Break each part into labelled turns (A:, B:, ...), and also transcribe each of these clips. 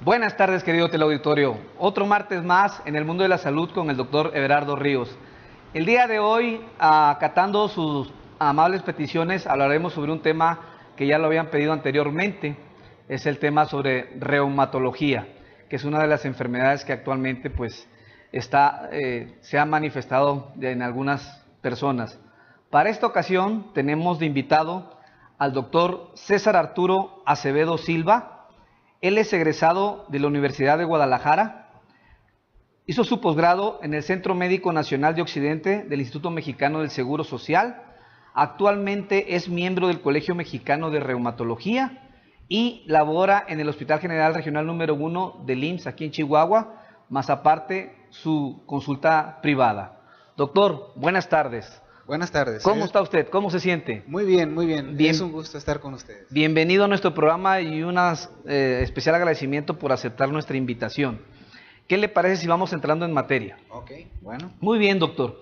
A: Buenas tardes, querido teleauditorio. Otro martes más en el mundo de la salud con el doctor Everardo Ríos. El día de hoy, acatando sus amables peticiones, hablaremos sobre un tema que ya lo habían pedido anteriormente. Es el tema sobre reumatología, que es una de las enfermedades que actualmente se ha manifestado en algunas personas. Para esta ocasión tenemos de invitado al doctor César Arturo Acevedo Silva. Él es egresado de la Universidad de Guadalajara, hizo su posgrado en el Centro Médico Nacional de Occidente del Instituto Mexicano del Seguro Social, actualmente es miembro del Colegio Mexicano de Reumatología y labora en el Hospital General Regional número 1 del IMSS aquí en Chihuahua, más aparte su consulta privada. Doctor, buenas tardes.
B: Buenas tardes.
A: ¿Cómo está usted? ¿Cómo se siente?
B: Muy bien, muy bien.
A: Bien.
B: Es un gusto estar con ustedes.
A: Bienvenido a nuestro programa y un especial agradecimiento por aceptar nuestra invitación. ¿Qué le parece si vamos entrando en materia?
B: Ok, bueno.
A: Muy bien, doctor.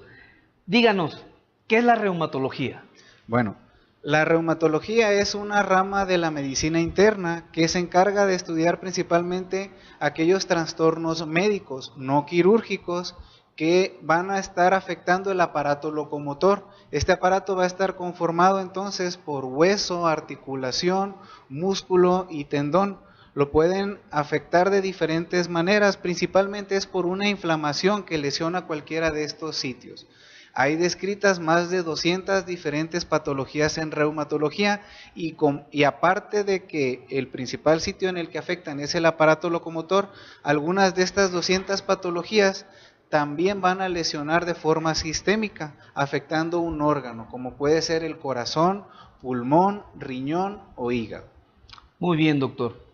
A: Díganos, ¿qué es la reumatología?
B: Bueno, la reumatología es una rama de la medicina interna que se encarga de estudiar principalmente aquellos trastornos médicos, no quirúrgicos, que van a estar afectando el aparato locomotor. Este aparato va a estar conformado entonces por hueso, articulación, músculo y tendón. Lo pueden afectar de diferentes maneras, principalmente es por una inflamación que lesiona cualquiera de estos sitios. Hay descritas más de 200 diferentes patologías en reumatología y aparte de que el principal sitio en el que afectan es el aparato locomotor, algunas de estas 200 patologías también van a lesionar de forma sistémica, afectando un órgano, como puede ser el corazón, pulmón, riñón o hígado.
A: Muy bien, doctor.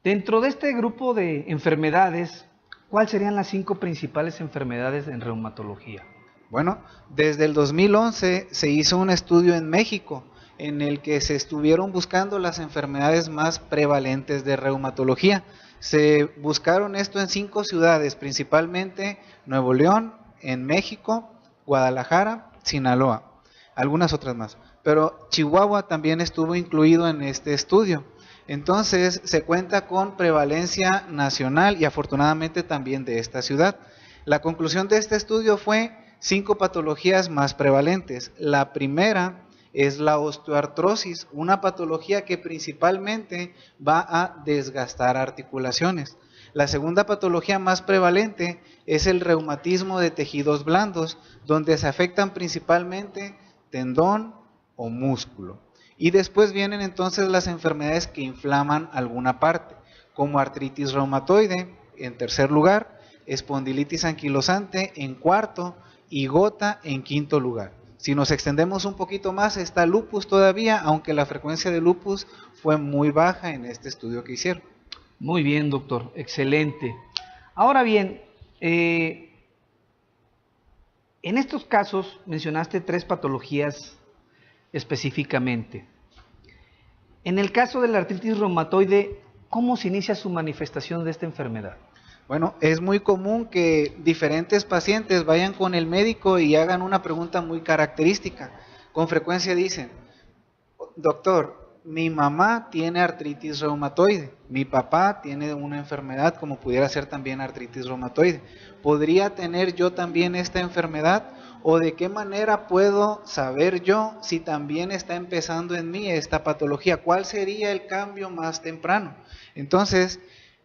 A: Dentro de este grupo de enfermedades, ¿cuáles serían las 5 principales enfermedades en reumatología?
B: Bueno, desde el 2011 se hizo un estudio en México en el que se estuvieron buscando las enfermedades más prevalentes de reumatología. Se buscaron esto en 5 ciudades, principalmente Nuevo León, en México, Guadalajara, Sinaloa, algunas otras más. Pero Chihuahua también estuvo incluido en este estudio. Entonces se cuenta con prevalencia nacional y afortunadamente también de esta ciudad. La conclusión de este estudio fue 5 patologías más prevalentes. La primera es la osteoartrosis, una patología que principalmente va a desgastar articulaciones. La segunda patología más prevalente es el reumatismo de tejidos blandos, donde se afectan principalmente tendón o músculo. Y después vienen entonces las enfermedades que inflaman alguna parte, como artritis reumatoide en tercer lugar, espondilitis anquilosante en cuarto y gota en quinto lugar. Si nos extendemos un poquito más, está lupus todavía, aunque la frecuencia de lupus fue muy baja en este estudio que hicieron.
A: Muy bien, doctor, excelente. Ahora bien, en estos casos mencionaste 3 patologías específicamente. En el caso de la artritis reumatoide, ¿cómo se inicia su manifestación de esta enfermedad?
B: Bueno, es muy común que diferentes pacientes vayan con el médico y hagan una pregunta muy característica. Con frecuencia dicen, doctor, mi mamá tiene artritis reumatoide, mi papá tiene una enfermedad como pudiera ser también artritis reumatoide. ¿Podría tener yo también esta enfermedad? ¿O de qué manera puedo saber yo si también está empezando en mí esta patología? ¿Cuál sería el cambio más temprano? Entonces,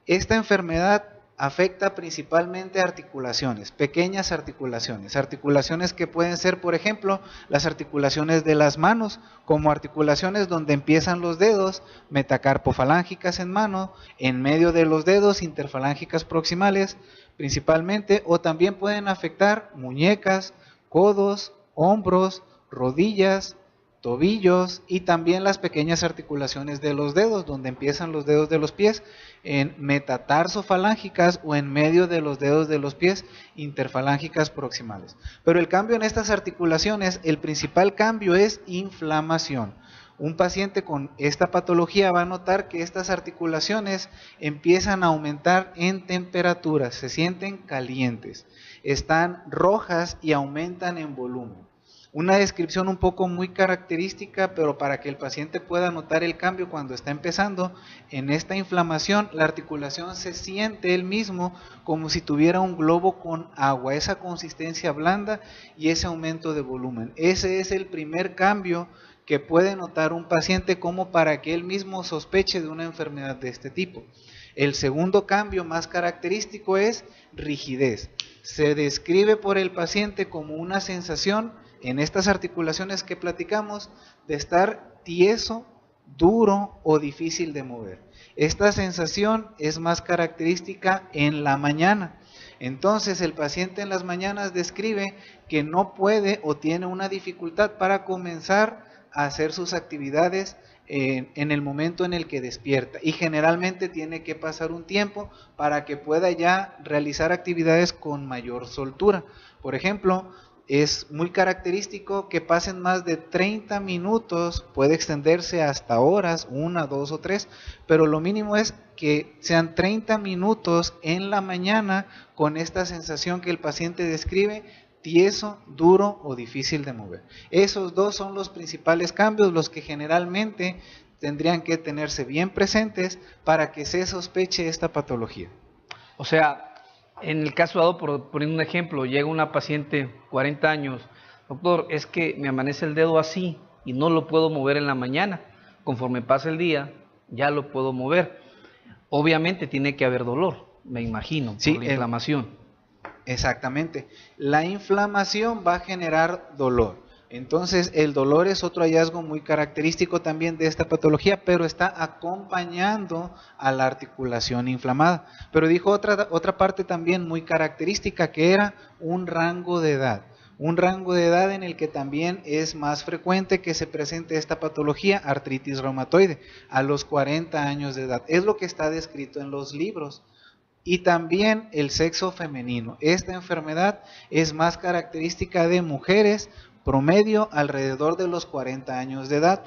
B: esta enfermedad afecta principalmente articulaciones, pequeñas articulaciones, articulaciones que pueden ser, por ejemplo, las articulaciones de las manos, como articulaciones donde empiezan los dedos, metacarpofalángicas en mano, en medio de los dedos, interfalángicas proximales, principalmente, o también pueden afectar muñecas, codos, hombros, rodillas, tobillos y también las pequeñas articulaciones de los dedos, donde empiezan los dedos de los pies, en metatarsofalángicas o en medio de los dedos de los pies, interfalángicas proximales. Pero el cambio en estas articulaciones, el principal cambio es inflamación. Un paciente con esta patología va a notar que estas articulaciones empiezan a aumentar en temperatura, se sienten calientes, están rojas y aumentan en volumen. Una descripción un poco muy característica, pero para que el paciente pueda notar el cambio cuando está empezando, en esta inflamación la articulación se siente él mismo como si tuviera un globo con agua, esa consistencia blanda y ese aumento de volumen. Ese es el primer cambio que puede notar un paciente como para que él mismo sospeche de una enfermedad de este tipo. El segundo cambio más característico es rigidez. Se describe por el paciente como una sensación en estas articulaciones que platicamos de estar tieso, duro o difícil de mover. Esta sensación es más característica en la mañana. Entonces el paciente en las mañanas describe que no puede o tiene una dificultad para comenzar a hacer sus actividades en el momento en el que despierta, y generalmente tiene que pasar un tiempo para que pueda ya realizar actividades con mayor soltura. Por ejemplo, es muy característico que pasen más de 30 minutos, puede extenderse hasta horas, 1, 2 o 3, pero lo mínimo es que sean 30 minutos en la mañana con esta sensación que el paciente describe, tieso, duro o difícil de mover. Esos dos son los principales cambios, los que generalmente tendrían que tenerse bien presentes para que se sospeche esta patología.
A: O sea, en el caso dado, por poner un ejemplo, llega una paciente, 40 años, doctor, es que me amanece el dedo así y no lo puedo mover en la mañana. Conforme pasa el día, ya lo puedo mover. Obviamente tiene que haber dolor, me imagino,
B: sí,
A: por la inflamación.
B: Exactamente. La inflamación va a generar dolor. Entonces, el dolor es otro hallazgo muy característico también de esta patología, pero está acompañando a la articulación inflamada. Pero dijo otra parte también muy característica, que era un rango de edad. Un rango de edad en el que también es más frecuente que se presente esta patología, artritis reumatoide, a los 40 años de edad. Es lo que está descrito en los libros. Y también el sexo femenino. Esta enfermedad es más característica de mujeres, promedio alrededor de los 40 años de edad,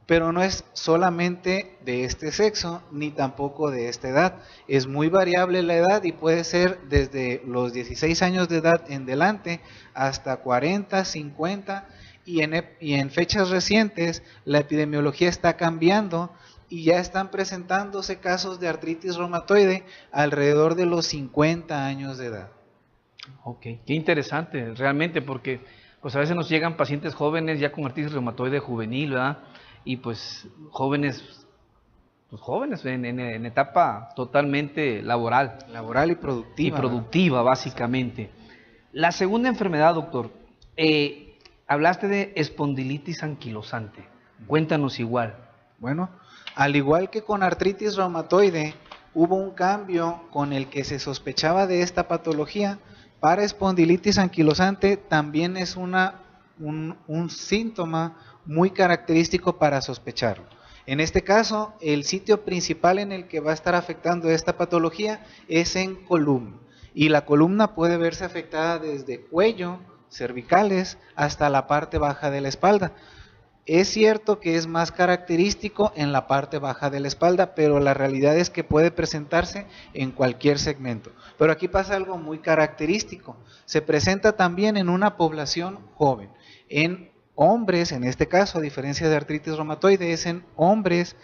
B: pero no es solamente de este sexo ni tampoco de esta edad. Es muy variable la edad y puede ser desde los 16 años de edad en adelante hasta 40, 50, y en fechas recientes la epidemiología está cambiando y ya están presentándose casos de artritis reumatoide alrededor de los 50 años de edad.
A: Ok, qué interesante realmente, porque pues a veces nos llegan pacientes jóvenes ya con artritis reumatoide juvenil, ¿verdad? Y pues jóvenes en etapa totalmente laboral.
B: Laboral y productiva.
A: Y productiva, básicamente. La segunda enfermedad, doctor, hablaste de espondilitis anquilosante. Cuéntanos igual.
B: Bueno, al igual que con artritis reumatoide, hubo un cambio con el que se sospechaba de esta patología. Para espondilitis anquilosante también es un síntoma muy característico para sospecharlo. En este caso, el sitio principal en el que va a estar afectando esta patología es en columna. Y la columna puede verse afectada desde cuello, cervicales, hasta la parte baja de la espalda. Es cierto que es más característico en la parte baja de la espalda, pero la realidad es que puede presentarse en cualquier segmento. Pero aquí pasa algo muy característico. Se presenta también en una población joven. En hombres, en este caso, a diferencia de artritis reumatoide, es en hombres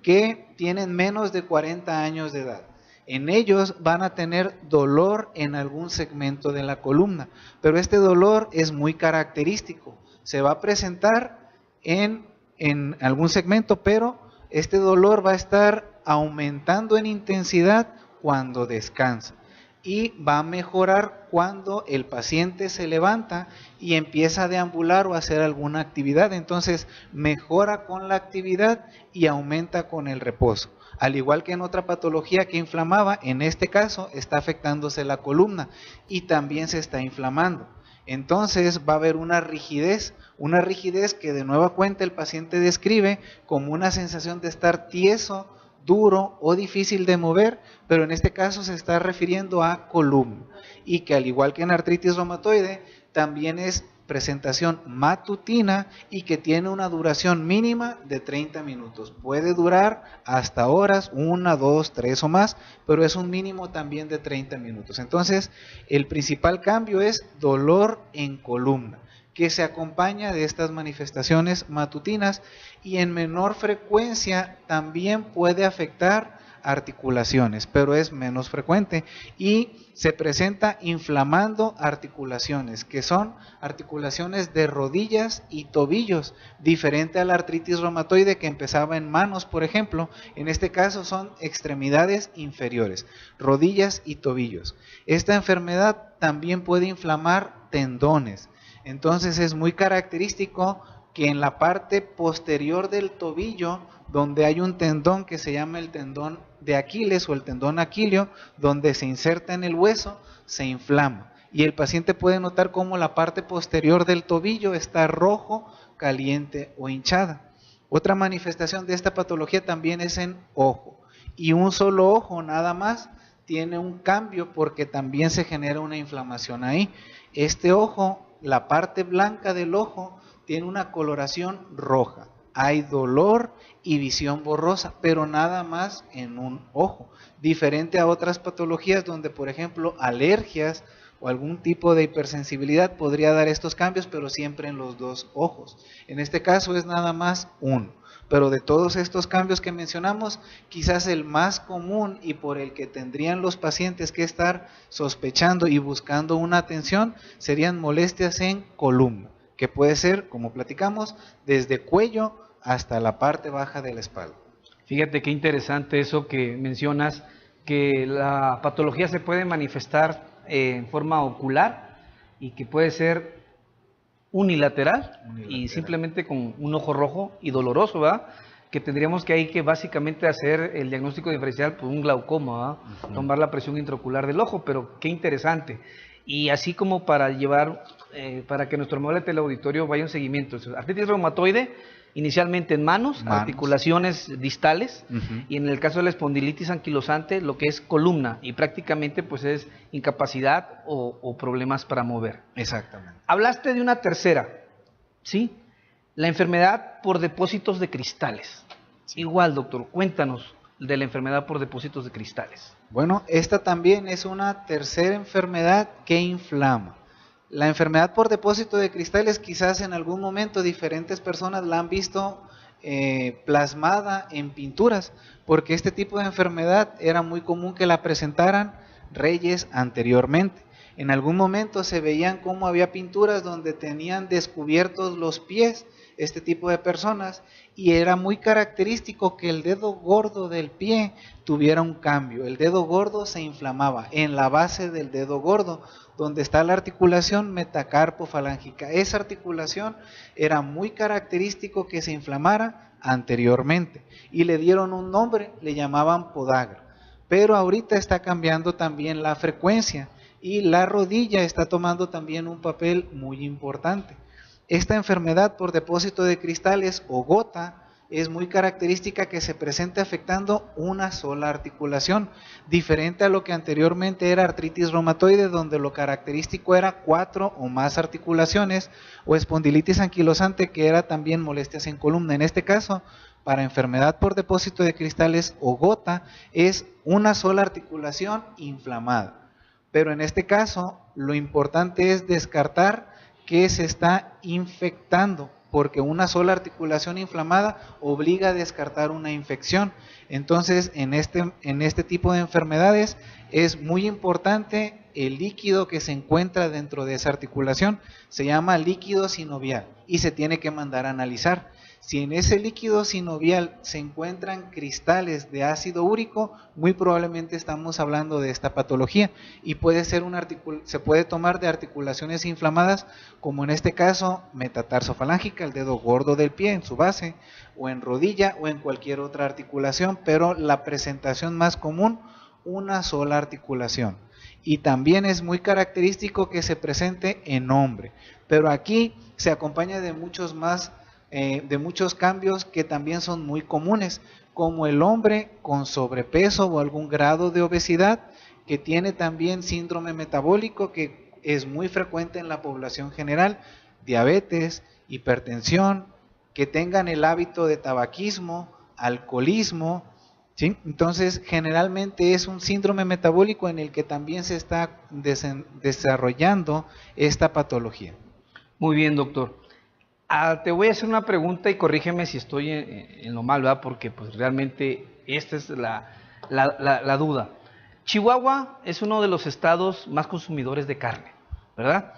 B: que tienen menos de 40 años de edad. En ellos van a tener dolor en algún segmento de la columna, pero este dolor es muy característico. Se va a presentar en algún segmento, pero este dolor va a estar aumentando en intensidad cuando descansa y va a mejorar cuando el paciente se levanta y empieza a deambular o a hacer alguna actividad. Entonces mejora con la actividad y aumenta con el reposo. Al igual que en otra patología que inflamaba, en este caso está afectándose la columna y también se está inflamando. Entonces va a haber una rigidez que de nueva cuenta el paciente describe como una sensación de estar tieso, duro o difícil de mover, pero en este caso se está refiriendo a columna, y que al igual que en artritis reumatoide también es presentación matutina y que tiene una duración mínima de 30 minutos. Puede durar hasta horas, 1, 2, 3 o más, pero es un mínimo también de 30 minutos. Entonces, el principal cambio es dolor en columna, que se acompaña de estas manifestaciones matutinas y en menor frecuencia también puede afectar articulaciones, pero es menos frecuente y se presenta inflamando articulaciones, que son articulaciones de rodillas y tobillos, diferente a la artritis reumatoide que empezaba en manos, por ejemplo. En este caso son extremidades inferiores, rodillas y tobillos. Esta enfermedad también puede inflamar tendones, entonces es muy característico que en la parte posterior del tobillo, donde hay un tendón que se llama el tendón de Aquiles o el tendón aquileo, donde se inserta en el hueso, se inflama. Y el paciente puede notar cómo la parte posterior del tobillo está rojo, caliente o hinchada. Otra manifestación de esta patología también es en ojo. Y un solo ojo nada más tiene un cambio porque también se genera una inflamación ahí. Este ojo, la parte blanca del ojo, tiene una coloración roja. Hay dolor y visión borrosa, pero nada más en un ojo. Diferente a otras patologías donde, por ejemplo, alergias o algún tipo de hipersensibilidad podría dar estos cambios, pero siempre en los dos ojos. En este caso es nada más uno. Pero de todos estos cambios que mencionamos, quizás el más común y por el que tendrían los pacientes que estar sospechando y buscando una atención serían molestias en columna, que puede ser, como platicamos, desde cuello hasta la parte baja de la espalda.
A: Fíjate qué interesante eso que mencionas, que la patología se puede manifestar en forma ocular y que puede ser unilateral y simplemente con un ojo rojo y doloroso, ¿verdad? Que tendríamos que ahí que básicamente hacer el diagnóstico diferencial por un glaucoma, ¿verdad? Tomar la presión intraocular del ojo, pero qué interesante. Y así como para llevar, para que nuestro amable teleauditorio vaya un seguimiento. Artritis reumatoide, inicialmente en manos, articulaciones distales, y en el caso de la espondilitis anquilosante, lo que es columna, y prácticamente pues es incapacidad o problemas para mover.
B: Exactamente.
A: Hablaste de una tercera, ¿sí? La enfermedad por depósitos de cristales. Sí. Igual, doctor, cuéntanos de la enfermedad por depósitos de cristales.
B: Bueno, esta también es una tercera enfermedad que inflama. La enfermedad por depósito de cristales, quizás en algún momento diferentes personas la han visto plasmada en pinturas, porque este tipo de enfermedad era muy común que la presentaran reyes anteriormente. En algún momento se veían cómo había pinturas donde tenían descubiertos los pies este tipo de personas y era muy característico que el dedo gordo del pie tuviera un cambio. El dedo gordo se inflamaba en la base del dedo gordo, donde está la articulación metacarpofalángica. Esa articulación era muy característico que se inflamara anteriormente y le dieron un nombre, le llamaban podagra. Pero ahorita está cambiando también la frecuencia y la rodilla está tomando también un papel muy importante. Esta enfermedad por depósito de cristales o gota es muy característica que se presente afectando una sola articulación, diferente a lo que anteriormente era artritis reumatoide, donde lo característico era 4 o más articulaciones, o espondilitis anquilosante, que era también molestias en columna. En este caso, para enfermedad por depósito de cristales o gota, es una sola articulación inflamada. Pero en este caso, lo importante es descartar que se está infectando, porque una sola articulación inflamada obliga a descartar una infección. Entonces, en este tipo de enfermedades es muy importante el líquido que se encuentra dentro de esa articulación, se llama líquido sinovial y se tiene que mandar a analizar. Si en ese líquido sinovial se encuentran cristales de ácido úrico, muy probablemente estamos hablando de esta patología y puede ser se puede tomar de articulaciones inflamadas, como en este caso metatarsofalángica, el dedo gordo del pie en su base, o en rodilla o en cualquier otra articulación, pero la presentación más común, una sola articulación. Y también es muy característico que se presente en hombre, pero aquí se acompaña de muchos cambios que también son muy comunes, como el hombre con sobrepeso o algún grado de obesidad, que tiene también síndrome metabólico, que es muy frecuente en la población general, diabetes, hipertensión, que tengan el hábito de tabaquismo, alcoholismo, ¿sí? Entonces, generalmente es un síndrome metabólico en el que también se está desarrollando esta patología.
A: Muy bien, doctor. Te voy a hacer una pregunta y corrígeme si estoy en lo mal, ¿verdad? Porque pues realmente esta es la duda. Chihuahua es uno de los estados más consumidores de carne, ¿verdad?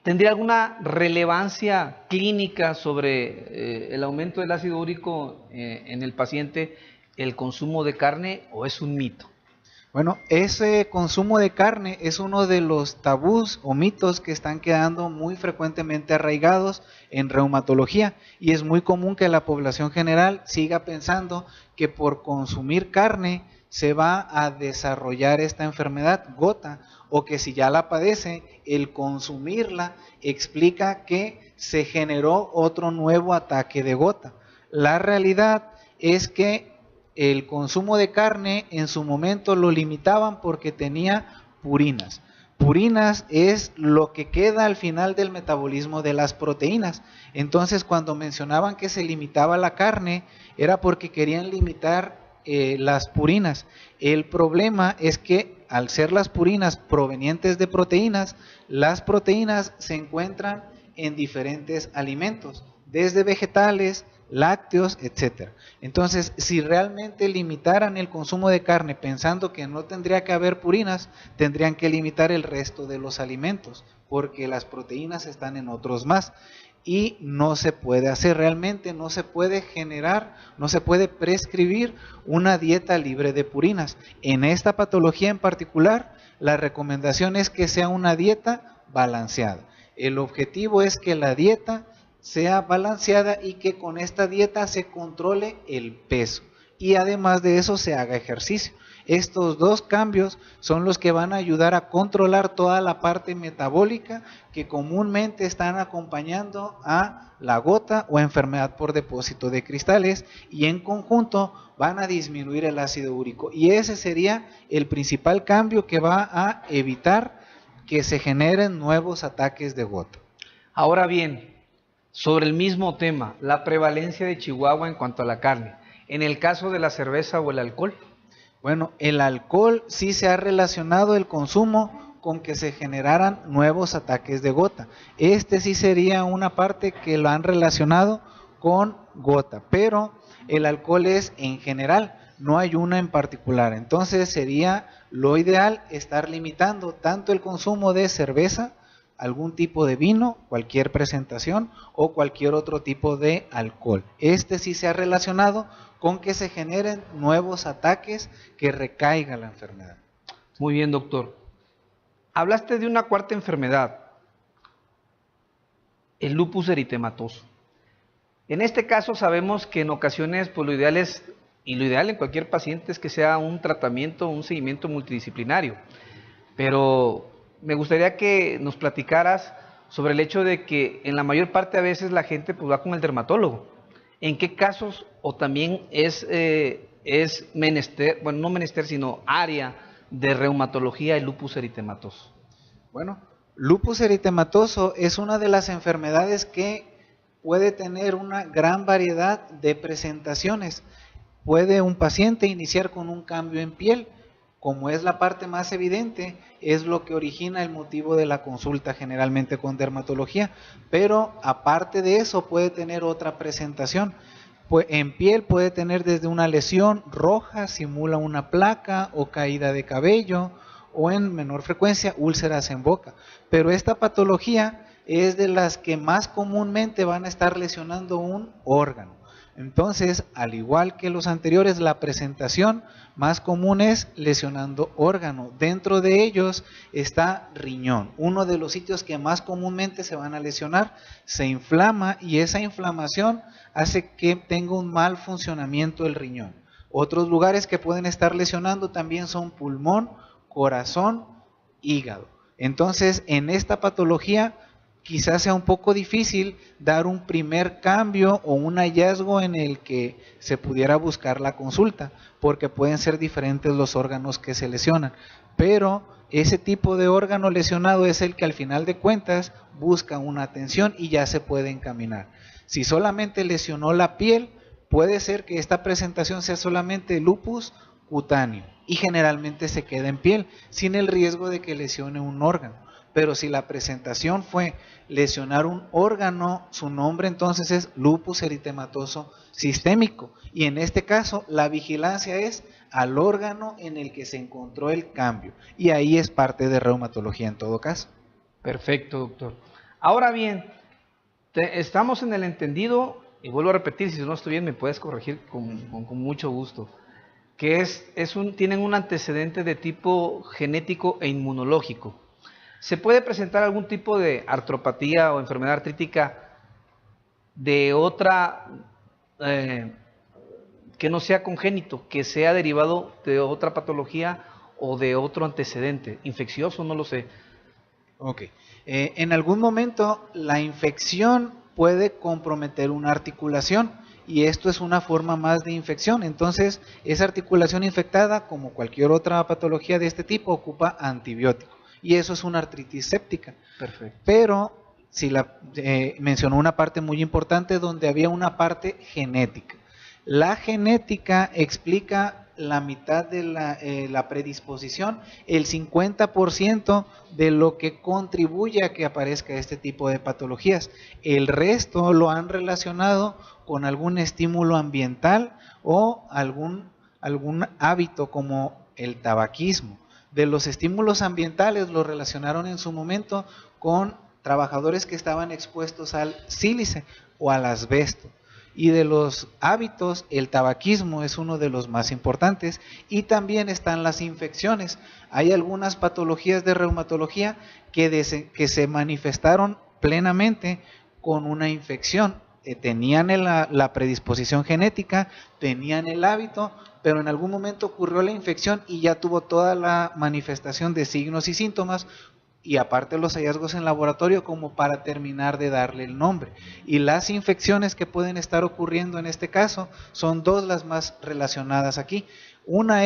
A: ¿Tendría alguna relevancia clínica sobre el aumento del ácido úrico en el paciente el consumo de carne o es un mito?
B: Bueno, ese consumo de carne es uno de los tabús o mitos que están quedando muy frecuentemente arraigados en reumatología y es muy común que la población general siga pensando que por consumir carne se va a desarrollar esta enfermedad gota o que si ya la padece, el consumirla explica que se generó otro nuevo ataque de gota. La realidad es que el consumo de carne en su momento lo limitaban porque tenía purinas. Purinas es lo que queda al final del metabolismo de las proteínas. Entonces, cuando mencionaban que se limitaba la carne, era porque querían limitar las purinas. El problema es que al ser las purinas provenientes de proteínas, las proteínas se encuentran en diferentes alimentos, desde vegetales, lácteos, etcétera. Entonces, si realmente limitaran el consumo de carne pensando que no tendría que haber purinas, tendrían que limitar el resto de los alimentos, porque las proteínas están en otros más. Y no se puede hacer, realmente no se puede generar, no se puede prescribir una dieta libre de purinas. En esta patología en particular, la recomendación es que sea una dieta balanceada. El objetivo es que la dieta sea balanceada y que con esta dieta se controle el peso y además de eso se haga ejercicio. Estos dos cambios son los que van a ayudar a controlar toda la parte metabólica que comúnmente están acompañando a la gota o enfermedad por depósito de cristales y en conjunto van a disminuir el ácido úrico y ese sería el principal cambio que va a evitar que se generen nuevos ataques de gota.
A: Ahora bien, sobre el mismo tema, la prevalencia de Chihuahua en cuanto a la carne, en el caso de la cerveza o el alcohol.
B: Bueno, el alcohol sí se ha relacionado el consumo con que se generaran nuevos ataques de gota. Este sí sería una parte que lo han relacionado con gota, pero el alcohol es en general, no hay una en particular. Entonces sería lo ideal estar limitando tanto el consumo de cerveza, algún tipo de vino, cualquier presentación o cualquier otro tipo de alcohol. Este sí se ha relacionado con que se generen nuevos ataques que recaiga la enfermedad.
A: Muy bien, doctor. Hablaste de una cuarta enfermedad, el lupus eritematoso. En este caso sabemos que en ocasiones pues lo ideal es, y lo ideal en cualquier paciente es que sea un tratamiento, un seguimiento multidisciplinario, pero me gustaría que nos platicaras sobre el hecho de que en la mayor parte a veces la gente pues va con el dermatólogo. ¿En qué casos o también es menester, bueno, no menester, sino área de reumatología el lupus eritematoso?
B: Bueno, lupus eritematoso es una de las enfermedades que puede tener una gran variedad de presentaciones. Puede un paciente iniciar con un cambio en piel, como es la parte más evidente, es lo que origina el motivo de la consulta generalmente con dermatología, pero aparte de eso puede tener otra presentación. Pues en piel puede tener desde una lesión roja, simula una placa o caída de cabello, o en menor frecuencia úlceras en boca. Pero esta patología es de las que más comúnmente van a estar lesionando un órgano. Entonces, al igual que los anteriores, la presentación más común es lesionando órgano. Dentro de ellos está riñón, uno de los sitios que más comúnmente se van a lesionar. Se inflama y esa inflamación hace que tenga un mal funcionamiento el riñón. Otros lugares que pueden estar lesionando también son pulmón, corazón, hígado. Entonces, en esta patología quizás sea un poco difícil dar un primer cambio o un hallazgo en el que se pudiera buscar la consulta, porque pueden ser diferentes los órganos que se lesionan, pero ese tipo de órgano lesionado es el que al final de cuentas busca una atención y ya se puede encaminar. Si solamente lesionó la piel, puede ser que esta presentación sea solamente lupus cutáneo y generalmente se queda en piel, sin el riesgo de que lesione un órgano. Pero si la presentación fue lesionar un órgano, su nombre entonces es lupus eritematoso sistémico. Y en este caso, la vigilancia es al órgano en el que se encontró el cambio. Y ahí es parte de reumatología en todo caso.
A: Perfecto, doctor. Ahora bien, estamos en el entendido, y vuelvo a repetir, si no estoy bien me puedes corregir con mucho gusto, que tienen un antecedente de tipo genético e inmunológico. ¿Se puede presentar algún tipo de artropatía o enfermedad artrítica de otra, que no sea congénito, que sea derivado de otra patología o de otro antecedente infeccioso? No lo sé.
B: Ok. En algún momento la infección puede comprometer una articulación y esto es una forma más de infección. Entonces, esa articulación infectada, como cualquier otra patología de este tipo, ocupa antibiótico y eso es una artritis séptica.
A: Perfecto.
B: Pero si mencionó una parte muy importante donde había una parte genética. La genética explica la mitad de la predisposición, el 50% de lo que contribuye a que aparezca este tipo de patologías. El resto lo han relacionado con algún estímulo ambiental o algún hábito como el tabaquismo. De los estímulos ambientales lo relacionaron en su momento con trabajadores que estaban expuestos al sílice o al asbesto. Y de los hábitos, el tabaquismo es uno de los más importantes y también están las infecciones. Hay algunas patologías de reumatología que se manifestaron plenamente con una infección. Tenían la predisposición genética, tenían el hábito, pero en algún momento ocurrió la infección y ya tuvo toda la manifestación de signos y síntomas y aparte los hallazgos en laboratorio como para terminar de darle el nombre. Y las infecciones que pueden estar ocurriendo en este caso son dos las más relacionadas aquí. Una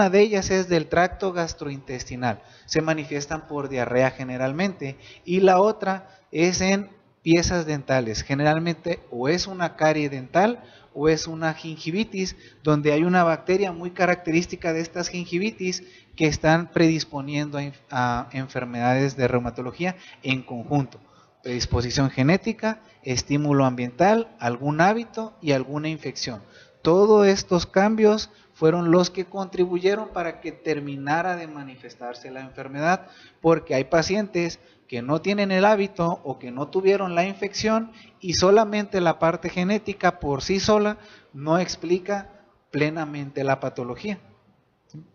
B: de ellas es del tracto gastrointestinal, se manifiestan por diarrea generalmente, y la otra es en piezas dentales, generalmente o es una carie dental o es una gingivitis, donde hay una bacteria muy característica de estas gingivitis que están predisponiendo a enfermedades de reumatología en conjunto. Predisposición genética, estímulo ambiental, algún hábito y alguna infección. Todos estos cambios fueron los que contribuyeron para que terminara de manifestarse la enfermedad, porque hay pacientes que no tienen el hábito o que no tuvieron la infección y solamente la parte genética por sí sola no explica plenamente la patología.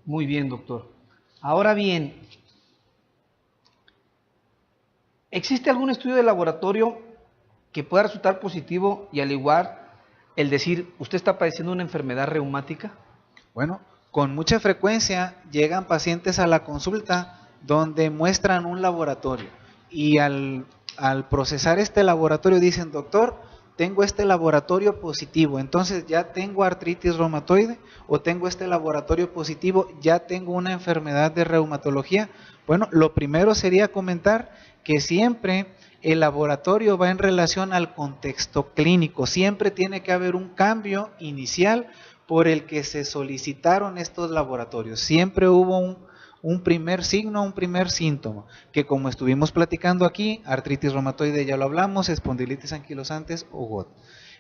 A: Muy bien, doctor. Ahora bien, ¿existe algún estudio de laboratorio que pueda resultar positivo y al igual el decir, usted está padeciendo una enfermedad reumática?
B: Bueno, con mucha frecuencia llegan pacientes a la consulta donde muestran un laboratorio y al procesar este laboratorio dicen, doctor, tengo este laboratorio positivo, entonces ya tengo artritis reumatoide, o tengo este laboratorio positivo, ya tengo una enfermedad de reumatología. Bueno, lo primero sería comentar que siempre el laboratorio va en relación al contexto clínico, siempre tiene que haber un cambio inicial por el que se solicitaron estos laboratorios, siempre hubo un primer signo, un primer síntoma, que como estuvimos platicando aquí, artritis reumatoide ya lo hablamos, espondilitis anquilosantes o GOT.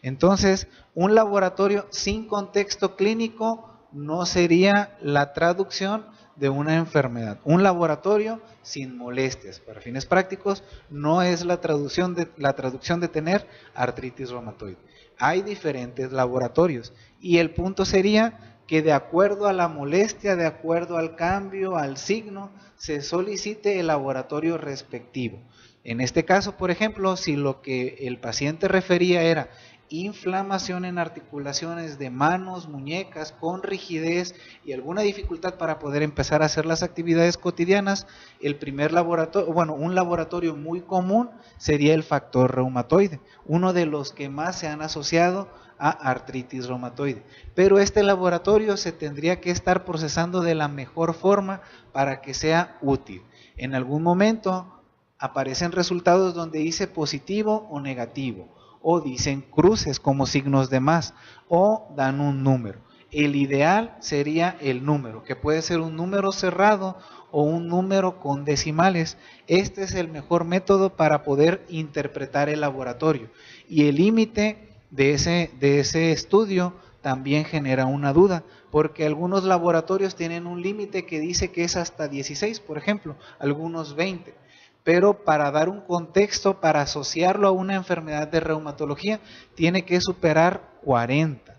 B: Entonces, un laboratorio sin contexto clínico no sería la traducción de una enfermedad. Un laboratorio sin molestias, para fines prácticos, no es la traducción de tener artritis reumatoide. Hay diferentes laboratorios y el punto sería que de acuerdo a la molestia, de acuerdo al cambio, al signo, se solicite el laboratorio respectivo. En este caso, por ejemplo, si lo que el paciente refería era inflamación en articulaciones de manos, muñecas, con rigidez y alguna dificultad para poder empezar a hacer las actividades cotidianas, el primer laboratorio, un laboratorio muy común sería el factor reumatoide, uno de los que más se han asociado a artritis reumatoide. Pero este laboratorio se tendría que estar procesando de la mejor forma para que sea útil. En algún momento aparecen resultados donde dice positivo o negativo, o dicen cruces como signos de más, o dan un número. El ideal sería el número, que puede ser un número cerrado o un número con decimales. Este es el mejor método para poder interpretar el laboratorio. Y el límite de ese estudio también genera una duda, porque algunos laboratorios tienen un límite que dice que es hasta 16, por ejemplo, algunos 20. Pero para dar un contexto, para asociarlo a una enfermedad de reumatología, tiene que superar 40.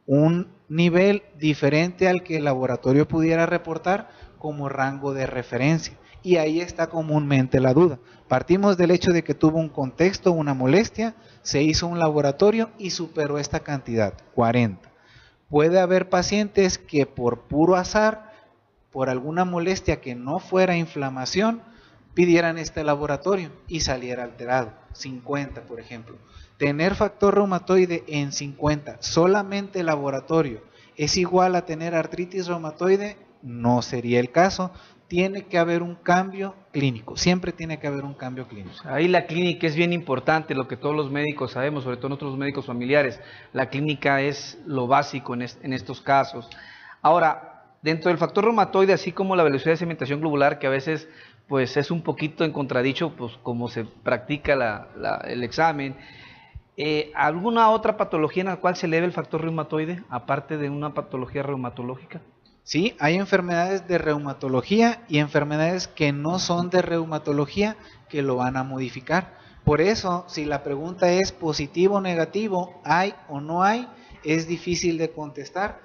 B: Un nivel diferente al que el laboratorio pudiera reportar como rango de referencia. Y ahí está comúnmente la duda. Partimos del hecho de que tuvo un contexto, una molestia, se hizo un laboratorio y superó esta cantidad, 40. Puede haber pacientes que por puro azar, por alguna molestia que no fuera inflamación, pidieran este laboratorio y saliera alterado, 50 por ejemplo. Tener factor reumatoide en 50, solamente el laboratorio, ¿es igual a tener artritis reumatoide? No sería el caso. Tiene que haber un cambio clínico, siempre tiene que haber un cambio clínico.
A: Ahí la clínica es bien importante, lo que todos los médicos sabemos, sobre todo nosotros los médicos familiares. La clínica es lo básico en estos casos. Ahora, dentro del factor reumatoide, así como la velocidad de sedimentación globular, que a veces pues es un poquito en contradicho, pues como se practica el examen, ¿alguna otra patología en la cual se eleve el factor reumatoide, aparte de una patología reumatológica?
B: Sí, hay enfermedades de reumatología y enfermedades que no son de reumatología que lo van a modificar. Por eso, si la pregunta es positivo o negativo, hay o no hay, es difícil de contestar.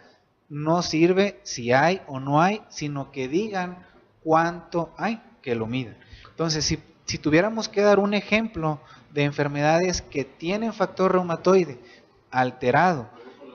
B: No sirve si hay o no hay, sino que digan cuánto hay, que lo midan. Entonces, si tuviéramos que dar un ejemplo de enfermedades que tienen factor reumatoide alterado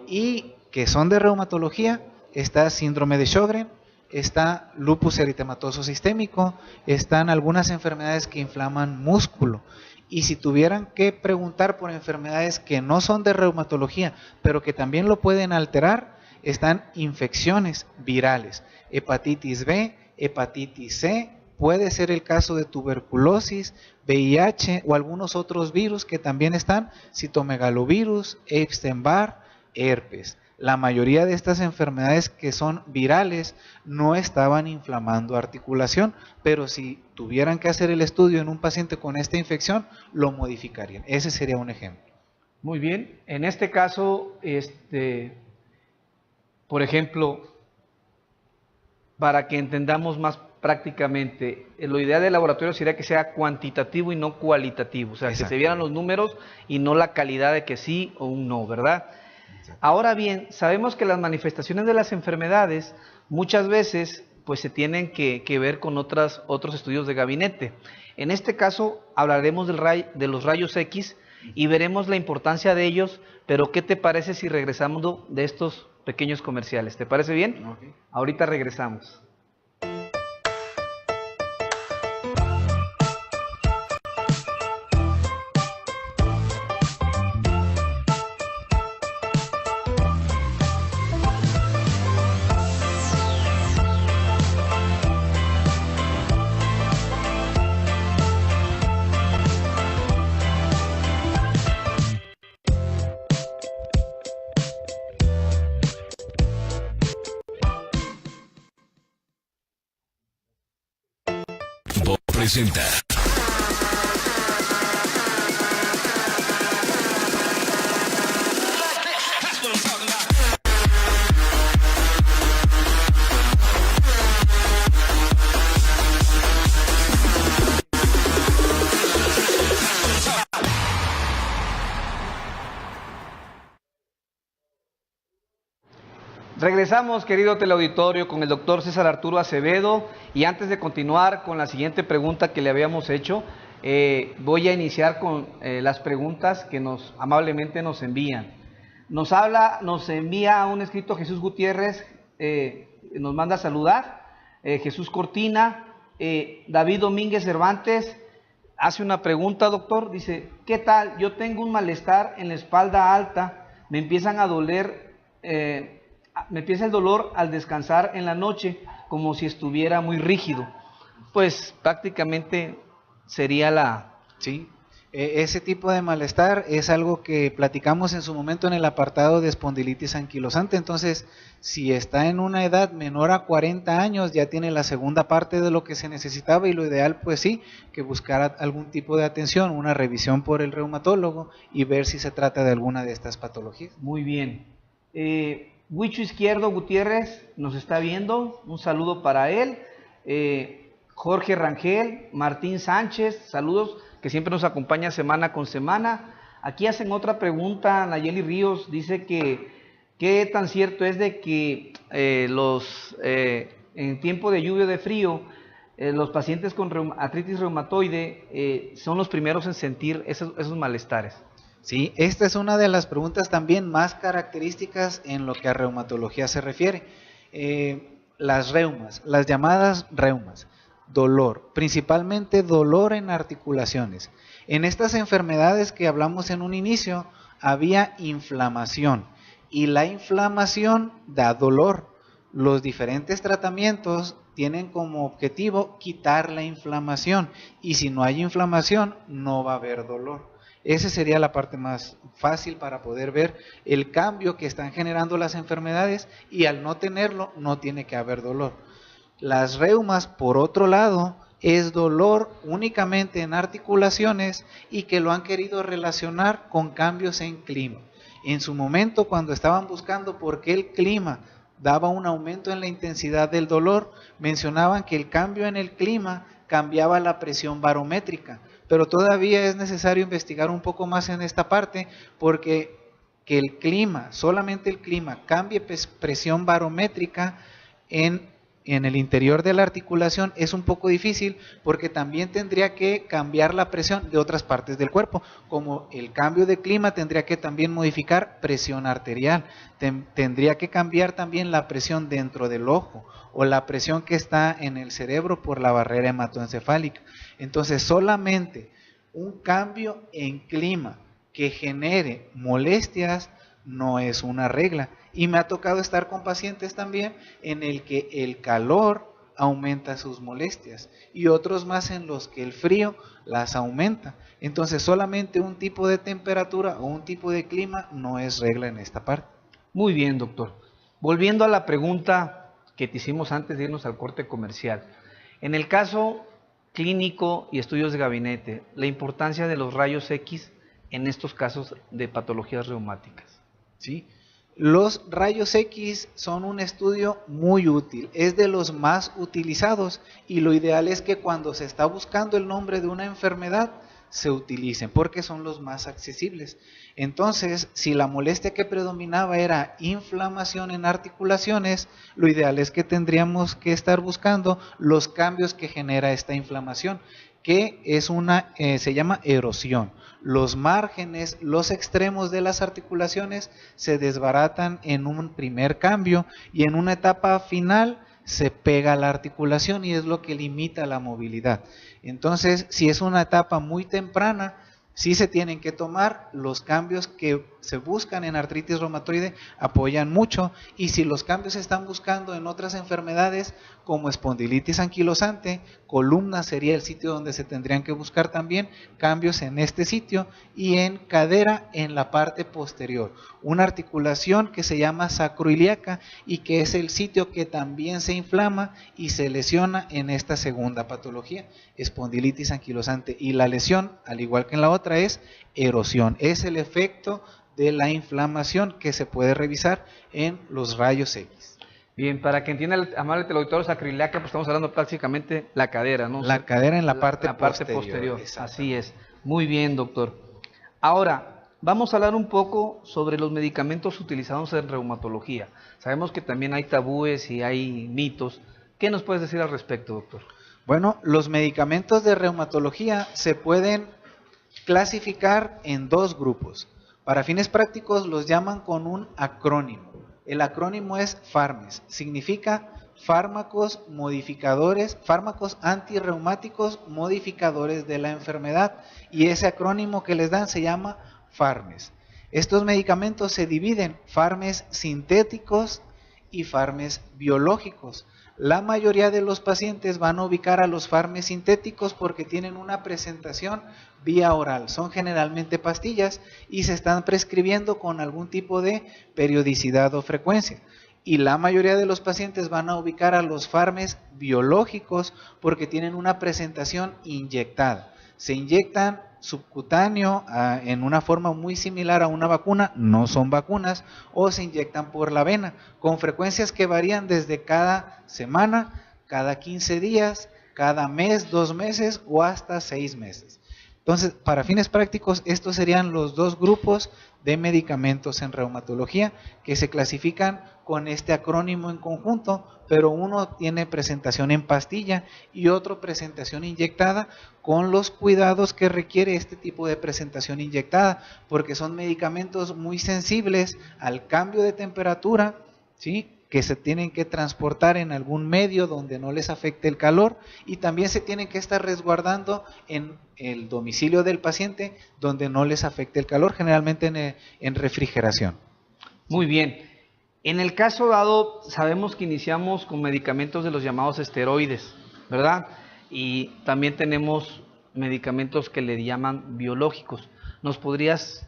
B: y que son de reumatología, está síndrome de Sjögren, está lupus eritematoso sistémico, están algunas enfermedades que inflaman músculo. Y si tuvieran que preguntar por enfermedades que no son de reumatología, pero que también lo pueden alterar, están infecciones virales, hepatitis B, hepatitis C, puede ser el caso de tuberculosis, VIH o algunos otros virus que también están, citomegalovirus, Epstein-Barr, herpes. La mayoría de estas enfermedades que son virales no estaban inflamando articulación, pero si tuvieran que hacer el estudio en un paciente con esta infección, lo modificarían. Ese sería un ejemplo.
A: Muy bien. En este caso, por ejemplo, para que entendamos más prácticamente, lo ideal del laboratorio sería que sea cuantitativo y no cualitativo, o sea, que se vieran los números y no la calidad de que sí o un no, ¿verdad? Ahora bien, sabemos que las manifestaciones de las enfermedades muchas veces pues se tienen que ver con otros estudios de gabinete. En este caso hablaremos de los rayos X y veremos la importancia de ellos, pero ¿qué te parece si regresamos de estos pequeños comerciales? ¿Te parece bien?
B: Okay.
A: Ahorita regresamos.
C: Presenta.
A: Regresamos, querido teleauditorio, con el doctor César Arturo Acevedo, y antes de continuar con la siguiente pregunta que le habíamos hecho, voy a iniciar con las preguntas que amablemente nos envían. Nos envía un escrito Jesús Gutiérrez, nos manda a saludar, Jesús Cortina, David Domínguez Cervantes hace una pregunta, doctor, dice, ¿qué tal? Yo tengo un malestar en la espalda alta, me empiezan a doler... me empieza el dolor al descansar en la noche, como si estuviera muy rígido. Pues prácticamente sería
B: Sí, Ese tipo de malestar es algo que platicamos en su momento en el apartado de espondilitis anquilosante. Entonces, si está en una edad menor a 40 años, ya tiene la segunda parte de lo que se necesitaba, y lo ideal, pues sí, que buscara algún tipo de atención, una revisión por el reumatólogo y ver si se trata de alguna de estas patologías.
A: Muy bien. Huicho Izquierdo Gutiérrez nos está viendo, un saludo para él. Jorge Rangel, Martín Sánchez, saludos, que siempre nos acompaña semana con semana. Aquí hacen otra pregunta, Nayeli Ríos dice que qué tan cierto es de que en tiempo de lluvia o de frío, los pacientes con artritis reumatoide son los primeros en sentir esos malestares.
B: Sí, esta es una de las preguntas también más características en lo que a reumatología se refiere. Las reumas, las llamadas reumas, dolor, principalmente dolor en articulaciones. En estas enfermedades que hablamos en un inicio, había inflamación, y la inflamación da dolor. Los diferentes tratamientos tienen como objetivo quitar la inflamación, y si no hay inflamación, no va a haber dolor. Esa sería la parte más fácil para poder ver el cambio que están generando las enfermedades, y al no tenerlo, no tiene que haber dolor. Las reumas, por otro lado, es dolor únicamente en articulaciones y que lo han querido relacionar con cambios en clima. En su momento, cuando estaban buscando por qué el clima daba un aumento en la intensidad del dolor, mencionaban que el cambio en el clima cambiaba la presión barométrica, pero todavía es necesario investigar un poco más en esta parte, porque que el clima, solamente el clima, cambie presión barométrica en el interior de la articulación es un poco difícil, porque también tendría que cambiar la presión de otras partes del cuerpo, como el cambio de clima tendría que también modificar presión arterial, tendría que cambiar también la presión dentro del ojo, o la presión que está en el cerebro por la barrera hematoencefálica. Entonces, solamente un cambio en clima que genere molestias no es una regla. Y me ha tocado estar con pacientes también en el que el calor aumenta sus molestias, y otros más en los que el frío las aumenta. Entonces, solamente un tipo de temperatura o un tipo de clima no es regla en esta parte.
A: Muy bien, doctor. Volviendo a la pregunta que te hicimos antes de irnos al corte comercial. En el caso clínico y estudios de gabinete, la importancia de los rayos X en estos casos de patologías reumáticas.
B: ¿Sí? Los rayos X son un estudio muy útil, es de los más utilizados, y lo ideal es que cuando se está buscando el nombre de una enfermedad se utilicen, porque son los más accesibles. Entonces, si la molestia que predominaba era inflamación en articulaciones, lo ideal es que tendríamos que estar buscando los cambios que genera esta inflamación, que es se llama erosión. Los márgenes, los extremos de las articulaciones se desbaratan en un primer cambio, y en una etapa final se pega la articulación, y es lo que limita la movilidad. Entonces, si es una etapa muy temprana, sí se tienen que tomar los cambios que se buscan en artritis reumatoide, apoyan mucho, y si los cambios se están buscando en otras enfermedades como espondilitis anquilosante, columna sería el sitio donde se tendrían que buscar también cambios en este sitio, y en cadera en la parte posterior, una articulación que se llama sacroiliaca, y que es el sitio que también se inflama y se lesiona en esta segunda patología, espondilitis anquilosante, y la lesión, al igual que en la otra, es erosión, es el efecto de la inflamación que se puede revisar en los rayos X.
A: Bien, para que entienda el amable teleauditorio, sacroiliaca, pues estamos hablando prácticamente la cadera, ¿no?
B: La cadera en la parte
A: posterior. Así es. Muy bien, doctor. Ahora, vamos a hablar un poco sobre los medicamentos utilizados en reumatología. Sabemos que también hay tabúes y hay mitos. ¿Qué nos puedes decir al respecto, doctor?
B: Bueno, los medicamentos de reumatología se pueden clasificar en dos grupos. Para fines prácticos los llaman con un acrónimo. El acrónimo es FARMES, significa fármacos modificadores, fármacos antirreumáticos modificadores de la enfermedad, y ese acrónimo que les dan se llama FARMES. Estos medicamentos se dividen: FARMES sintéticos y FARMES biológicos. La mayoría de los pacientes van a ubicar a los fármacos sintéticos porque tienen una presentación vía oral. Son generalmente pastillas y se están prescribiendo con algún tipo de periodicidad o frecuencia. Y la mayoría de los pacientes van a ubicar a los fármacos biológicos porque tienen una presentación inyectada. Se inyectan subcutáneo en una forma muy similar a una vacuna, no son vacunas, o se inyectan por la vena, con frecuencias que varían desde cada semana, cada 15 días, cada mes, 2 meses o hasta 6 meses. Entonces, para fines prácticos, estos serían los dos grupos de medicamentos en reumatología que se clasifican con este acrónimo en conjunto, pero uno tiene presentación en pastilla y otro presentación inyectada, con los cuidados que requiere este tipo de presentación inyectada, porque son medicamentos muy sensibles al cambio de temperatura, ¿sí?, que se tienen que transportar en algún medio donde no les afecte el calor, y también se tienen que estar resguardando en el domicilio del paciente donde no les afecte el calor, generalmente en refrigeración.
A: Muy bien. En el caso dado, sabemos que iniciamos con medicamentos de los llamados esteroides, ¿verdad? Y también tenemos medicamentos que le llaman biológicos. ¿Nos podrías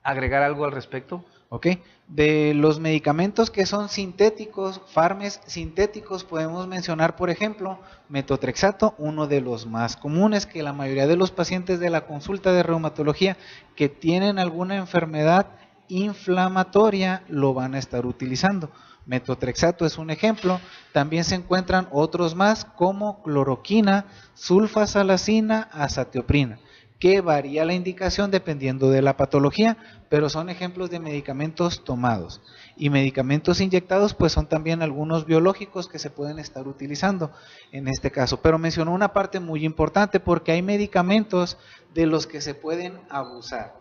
A: agregar algo al respecto?
B: Ok, de los medicamentos que son sintéticos, fármacos sintéticos, podemos mencionar, por ejemplo, metotrexato, uno de los más comunes que la mayoría de los pacientes de la consulta de reumatología que tienen alguna enfermedad inflamatoria lo van a estar utilizando. Metotrexato es un ejemplo. También se encuentran otros más como cloroquina, sulfasalacina, azatioprina, que varía la indicación dependiendo de la patología, pero son ejemplos de medicamentos tomados. Y medicamentos inyectados, pues son también algunos biológicos que se pueden estar utilizando en este caso. Pero mencionó una parte muy importante porque hay medicamentos de los que se pueden abusar.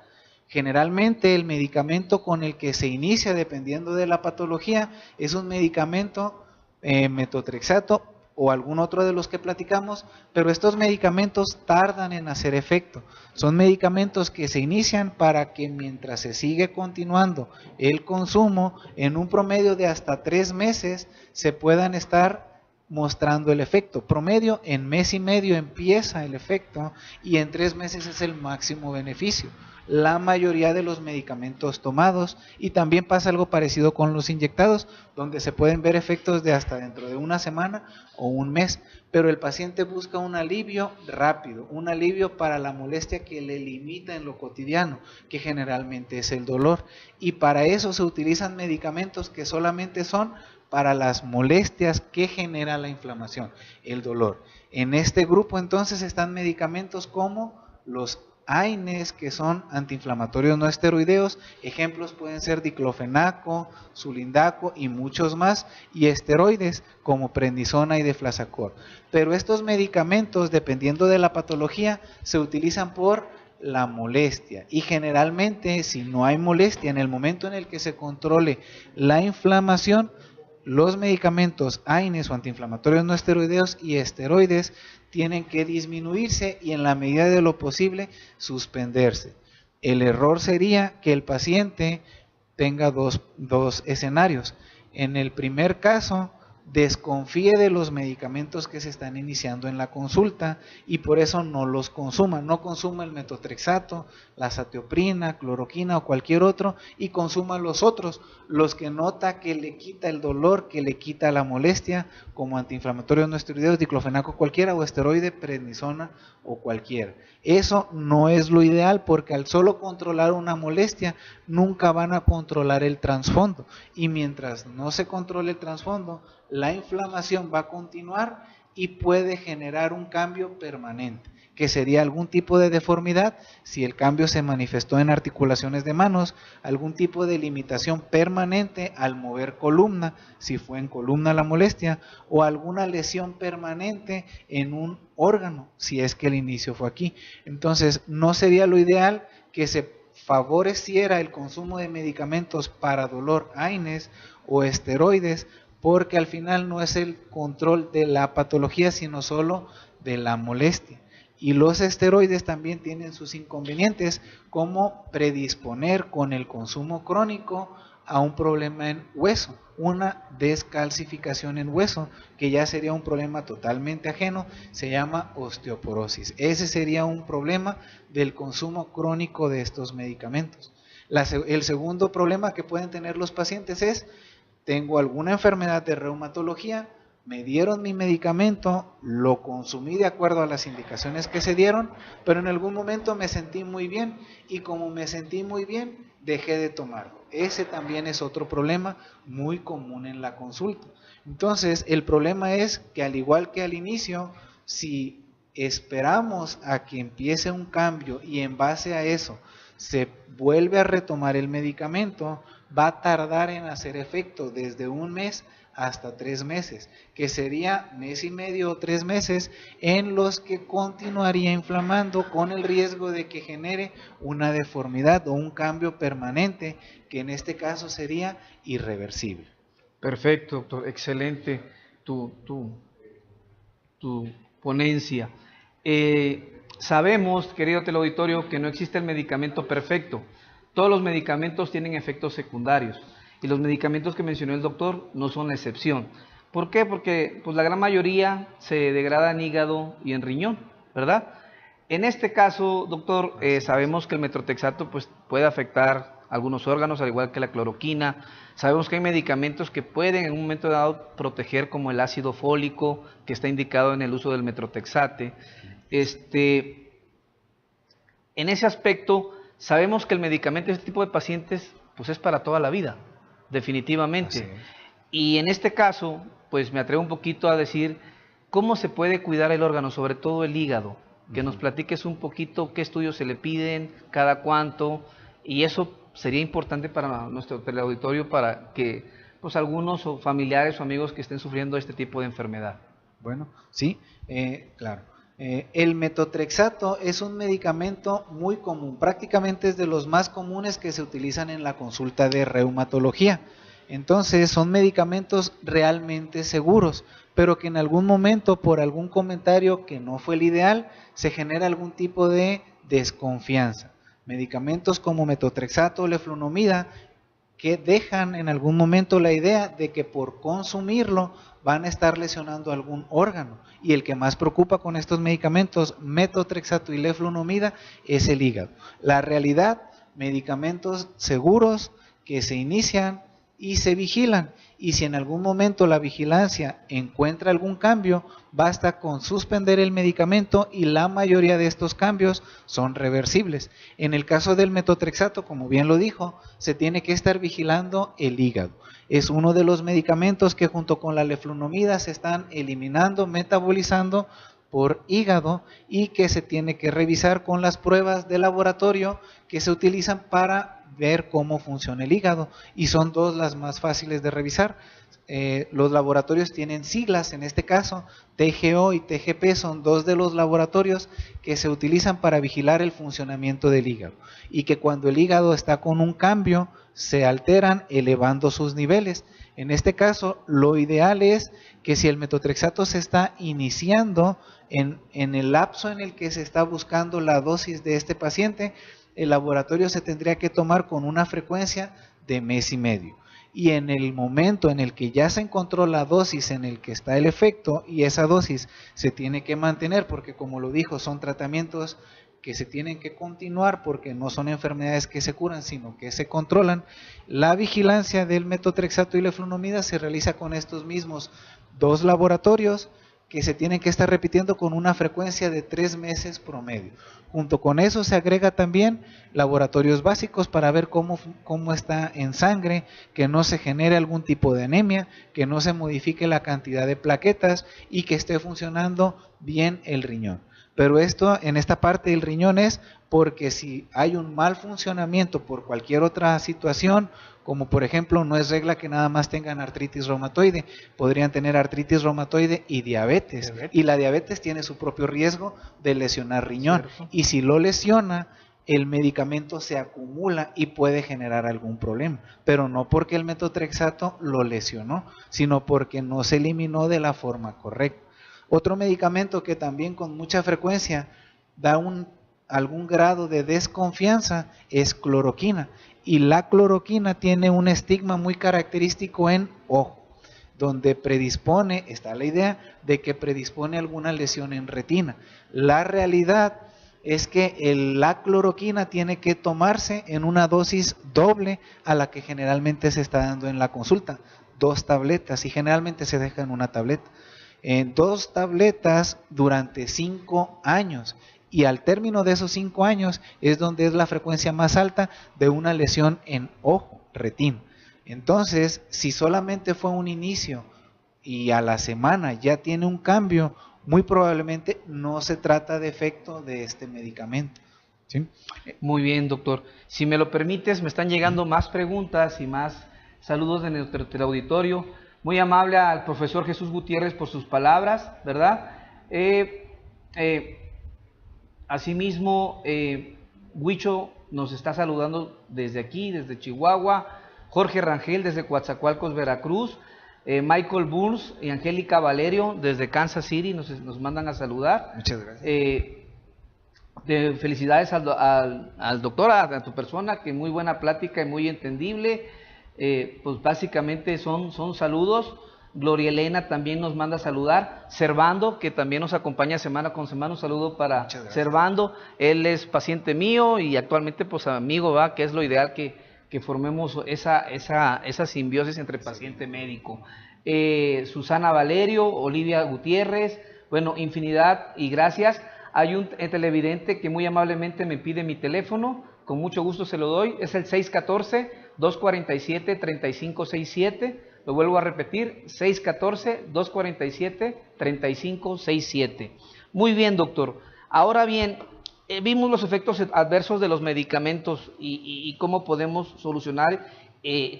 B: Generalmente el medicamento con el que se inicia, dependiendo de la patología, es un medicamento metotrexato o algún otro de los que platicamos, pero estos medicamentos tardan en hacer efecto. Son medicamentos que se inician para que mientras se sigue continuando el consumo, en un promedio de hasta 3 meses, se puedan estar mostrando el efecto. Promedio, en mes y medio empieza el efecto y en 3 meses es el máximo beneficio. La mayoría de los medicamentos tomados, y también pasa algo parecido con los inyectados, donde se pueden ver efectos de hasta dentro de una semana o un mes, pero el paciente busca un alivio rápido, un alivio para la molestia que le limita en lo cotidiano, que generalmente es el dolor, y para eso se utilizan medicamentos que solamente son para las molestias que genera la inflamación, el dolor. En este grupo entonces están medicamentos como los AINES, que son antiinflamatorios no esteroideos. Ejemplos pueden ser diclofenaco, sulindaco y muchos más, y esteroides como prednisona y deflazacort. Pero estos medicamentos, dependiendo de la patología, se utilizan por la molestia, y generalmente si no hay molestia, en el momento en el que se controle la inflamación, los medicamentos AINES o antiinflamatorios no esteroideos y esteroides tienen que disminuirse y en la medida de lo posible suspenderse. El error sería que el paciente tenga dos escenarios. En el primer caso, desconfíe de los medicamentos que se están iniciando en la consulta y por eso no los consuma. No consuma el metotrexato, la azatioprina, cloroquina o cualquier otro, y consuma los otros, los que nota que le quita el dolor, que le quita la molestia, como antiinflamatorios no esteroideos, diclofenaco cualquiera, o esteroide, prednisona o cualquiera. Eso no es lo ideal porque al solo controlar una molestia nunca van a controlar el trasfondo, y mientras no se controle el trasfondo, la inflamación va a continuar y puede generar un cambio permanente, que sería algún tipo de deformidad si el cambio se manifestó en articulaciones de manos, algún tipo de limitación permanente al mover columna, si fue en columna la molestia, o alguna lesión permanente en un órgano, si es que el inicio fue aquí. Entonces, no sería lo ideal que se favoreciera el consumo de medicamentos para dolor AINES o esteroides, porque al final no es el control de la patología, sino solo de la molestia. Y los esteroides también tienen sus inconvenientes, como predisponer con el consumo crónico a un problema en hueso, una descalcificación en hueso, que ya sería un problema totalmente ajeno, se llama osteoporosis. Ese sería un problema del consumo crónico de estos medicamentos. El segundo problema que pueden tener los pacientes es: tengo alguna enfermedad de reumatología, me dieron mi medicamento, lo consumí de acuerdo a las indicaciones que se dieron, pero en algún momento me sentí muy bien, y como me sentí muy bien, dejé de tomarlo. Ese también es otro problema muy común en la consulta. Entonces, el problema es que, al igual que al inicio, si esperamos a que empiece un cambio y en base a eso se vuelve a retomar el medicamento, va a tardar en hacer efecto desde un mes hasta 3 meses, que sería mes y medio o 3 meses en los que continuaría inflamando, con el riesgo de que genere una deformidad o un cambio permanente, que en este caso sería irreversible.
A: Perfecto, doctor, excelente tu ponencia. Sabemos, querido teleauditorio, que no existe el medicamento perfecto. Todos los medicamentos tienen efectos secundarios, y los medicamentos que mencionó el doctor no son la excepción. ¿Por qué? Porque pues, la gran mayoría se degrada en hígado y en riñón, ¿verdad? En este caso, doctor, sabemos que el metotrexato pues, puede afectar algunos órganos, al igual que la cloroquina. Sabemos que hay medicamentos que pueden en un momento dado proteger, como el ácido fólico, que está indicado en el uso del metotrexate. En ese aspecto, sabemos que el medicamento de este tipo de pacientes pues, es para toda la vida, definitivamente. Y en este caso, pues me atrevo un poquito a decir cómo se puede cuidar el órgano, sobre todo el hígado. Que nos platiques un poquito qué estudios se le piden, cada cuánto, y eso sería importante para nuestro teleauditorio, para que pues algunos o familiares o amigos que estén sufriendo este tipo de enfermedad.
B: Bueno, sí, claro. El metotrexato es un medicamento muy común, prácticamente es de los más comunes que se utilizan en la consulta de reumatología. Entonces son medicamentos realmente seguros, pero que en algún momento, por algún comentario que no fue el ideal, se genera algún tipo de desconfianza. Medicamentos como metotrexato o leflunomida que dejan en algún momento la idea de que por consumirlo van a estar lesionando algún órgano, y el que más preocupa con estos medicamentos, metotrexato y leflunomida, es el hígado. La realidad, medicamentos seguros que se inician y se vigilan, y si en algún momento la vigilancia encuentra algún cambio, basta con suspender el medicamento y la mayoría de estos cambios son reversibles. En el caso del metotrexato, como bien lo dijo, se tiene que estar vigilando el hígado. Es uno de los medicamentos que junto con la leflunomida se están eliminando, metabolizando por hígado, y que se tiene que revisar con las pruebas de laboratorio que se utilizan para ver cómo funciona el hígado, y son dos las más fáciles de revisar. Los laboratorios tienen siglas, en este caso TGO y TGP son dos de los laboratorios que se utilizan para vigilar el funcionamiento del hígado, y que cuando el hígado está con un cambio se alteran elevando sus niveles. En este caso, lo ideal es que si el metotrexato se está iniciando en el lapso en el que se está buscando la dosis de este paciente, el laboratorio se tendría que tomar con una frecuencia de mes y medio. Y en el momento en el que ya se encontró la dosis en el que está el efecto, y esa dosis se tiene que mantener, porque como lo dijo, son tratamientos que se tienen que continuar porque no son enfermedades que se curan, sino que se controlan. La vigilancia del metotrexato y leflunomida se realiza con estos mismos dos laboratorios, que se tienen que estar repitiendo con una frecuencia de 3 meses promedio. Junto con eso se agrega también laboratorios básicos para ver cómo está en sangre, que no se genere algún tipo de anemia, que no se modifique la cantidad de plaquetas y que esté funcionando bien el riñón. Pero esto, en esta parte del riñón, es porque si hay un mal funcionamiento por cualquier otra situación, como por ejemplo, no es regla que nada más tengan artritis reumatoide, podrían tener artritis reumatoide y diabetes, y la diabetes tiene su propio riesgo de lesionar riñón, y si lo lesiona, el medicamento se acumula y puede generar algún problema, pero no porque el metotrexato lo lesionó, sino porque no se eliminó de la forma correcta. Otro medicamento que también con mucha frecuencia da un algún grado de desconfianza es cloroquina. Y la cloroquina tiene un estigma muy característico en ojo, donde predispone, está la idea de que predispone alguna lesión en retina. La realidad es que la cloroquina tiene que tomarse en una dosis doble a la que generalmente se está dando en la consulta, 2 tabletas, y generalmente se deja en una tableta. 2 tabletas durante 5 años, y al término de esos 5 años es donde es la frecuencia más alta de una lesión en ojo, retina. Entonces, si solamente fue un inicio y a la semana ya tiene un cambio, muy probablemente no se trata de efecto de este medicamento. ¿Sí?
A: Muy bien, doctor. Si me lo permites, me están llegando más preguntas y más saludos de nuestro auditorio. Muy amable al profesor Jesús Gutiérrez por sus palabras, ¿verdad? Asimismo, Huicho nos está saludando desde aquí, desde Chihuahua. Jorge Rangel desde Coatzacoalcos, Veracruz. Michael Burns y Angélica Valerio desde Kansas City nos mandan a saludar.
B: Muchas gracias.
A: Felicidades al doctor, a tu persona, que muy buena plática y muy entendible. Pues básicamente son saludos. Gloria Elena también nos manda a saludar. Servando, que también nos acompaña semana con semana, un saludo para Servando. Él es paciente mío y actualmente pues amigo, ¿va? Que es lo ideal que formemos esa simbiosis entre paciente y médico. Susana Valerio, Olivia Gutiérrez, bueno, infinidad y gracias. Hay un televidente que muy amablemente me pide mi teléfono, con mucho gusto se lo doy, es el 614-247-3567, lo vuelvo a repetir, 614-247-3567. Muy bien, doctor. Ahora bien, vimos los efectos adversos de los medicamentos y cómo podemos solucionar,